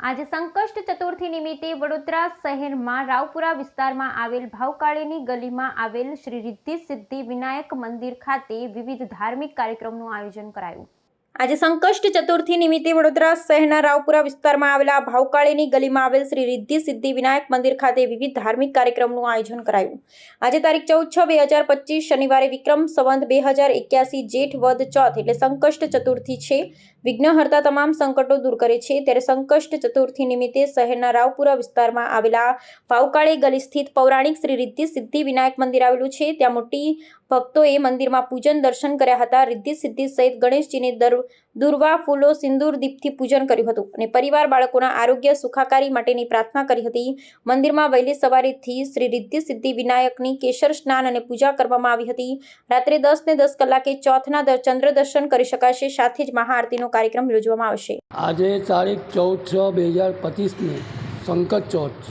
આજે સંકષ્ટ ચતુર્થી નિમિત્તે વડોદરા શહેરમાં રાવપુરા વિસ્તારમાં આવેલ ભાવકાળીની ગલીમાં આવેલ શ્રી રિદ્ધિ સિદ્ધિ વિનાયક મંદિર ખાતે વિવિધ ધાર્મિક કાર્યક્રમનું આયોજન કરાયું। આજે સંકષ્ટ ચતુર્થી નિમિત્તે વડોદરા શહેરના રાવપુરા વિસ્તારમાં આવેલા ભાવકાળીની ગલીમાં આવેલ શ્રી રિદ્ધિ સિદ્ધિ વિનાયક મંદિર ખાતે વિવિધ ધાર્મિક કાર્યક્રમનું આયોજન કરાયું। આજે તારીખ 14/6/2025 શનિવારે વિક્રમ સંવત 2081 જેઠ વદ ચોથ એટલે સંકષ્ટ ચતુર્થી છે। વિઘ્નહર્તા તમામ સંકટો દૂર કરે છે, ત્યારે સંકષ્ટ ચતુર્થી નિમિત્તે શહેરના રાવપુરા વિસ્તારમાં આવેલા ભાવકાળી ગલી સ્થિત પૌરાણિક શ્રી રિદ્ધિ સિદ્ધિ વિનાયક મંદિર આવેલું છે। ત્યાં મોટી ભક્તોએ મંદિરમાં પૂજન દર્શન કર્યા હતા। રિદ્ધિ સિદ્ધિ સહિત ગણેશજીને દુર્વા ફૂલો સિંદૂર દીપથી પૂજન કર્યું હતું અને પરિવાર બાળકોના આરોગ્ય સુખાકારી માટેની પ્રાર્થના કરી હતી। મંદિરમાં વહેલી સવારેથી શ્રી રિદ્ધિ સિદ્ધિ વિનાયકની કેસર સ્નાન અને પૂજા કરવામાં આવી હતી। રાત્રે 10:10 કલાકે ચોથના ચંદ્ર દર્શન કરી શકાશે, સાથે જ મહાઆરતીનો કાર્યક્રમ યોજવામાં આવશે। આજે તારીખ 14/6/2025 સંકટ ચોથ,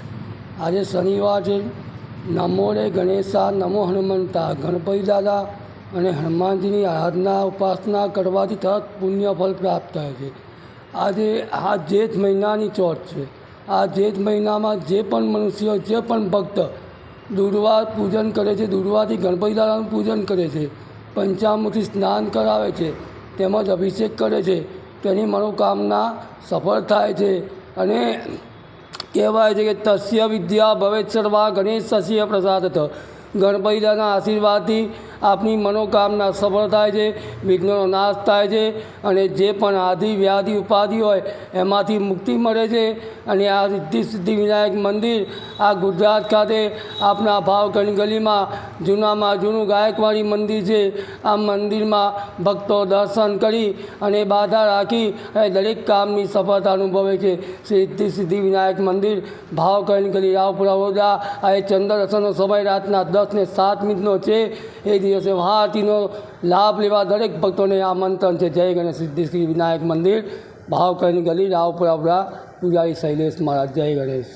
આજે શનિવાર છે। નમો રે ગણેશા, નમો હનુમંતા, ગણપતિ દાદા અને હનુમાનજીની આરાધના ઉપાસના કરવાથી તરત પુણ્ય ફળ પ્રાપ્ત થાય છે। આજે આ જેઠ મહિનાની ચોથ છે। આ જેઠ મહિનામાં જે પણ મનુષ્ય, જે પણ ભક્ત દુર્વા પૂજન કરે છે, દુર્વાથી ગણપતિ દાદાનું પૂજન કરે છે, પંચામૃતથી સ્નાન કરાવે છે, તેમજ અભિષેક કરે છે, તેની મનોકામના સફળ થાય છે। અને કહેવાય છે કે તસ્ય વિદ્યા ભવેત સર્વા ગણેશસ્ય પ્રસાદતઃ, ગણપતિ દાદાના આશીર્વાદથી આપની મનોકામના સફળ થાય છે, વિઘ્નોનો નાશ થાય છે અને જે પણ આદિ વ્યાધિ ઉપાધિ હોય એમાંથી મુક્તિ મળે છે। અને આ રિદ્ધિ સિદ્ધિ વિનાયક મંદિર આ ગુજરાત ખાતે આપણા ભાવકાળી ગલીમાં જૂનામાં જૂનું ગાયકવાડી મંદિર છે। આ મંદિરમાં ભક્તો દર્શન કરી અને બાધા રાખી અને દરેક કામની સફળતા અનુભવે છે। શ્રી રિદ્ધિ સિદ્ધિ વિનાયક મંદિર ભાવકાળી ગલી રાવપુરા વડોદરા। આ ચંદ્ર દર્શનનો સમય રાતના 10:07 છે। એ દિવસે મહાઆરતીનો લાભ લેવા દરેક ભક્તોને આમંત્રણ છે। જય ગણેશ સિદ્ધિ શ્રી વિનાયક મંદિર, ભાવકાળીની ગલી, રાવપુરા વડોદરા। પૂજારી શૈલેષ મહારાજ। જય ગણેશ।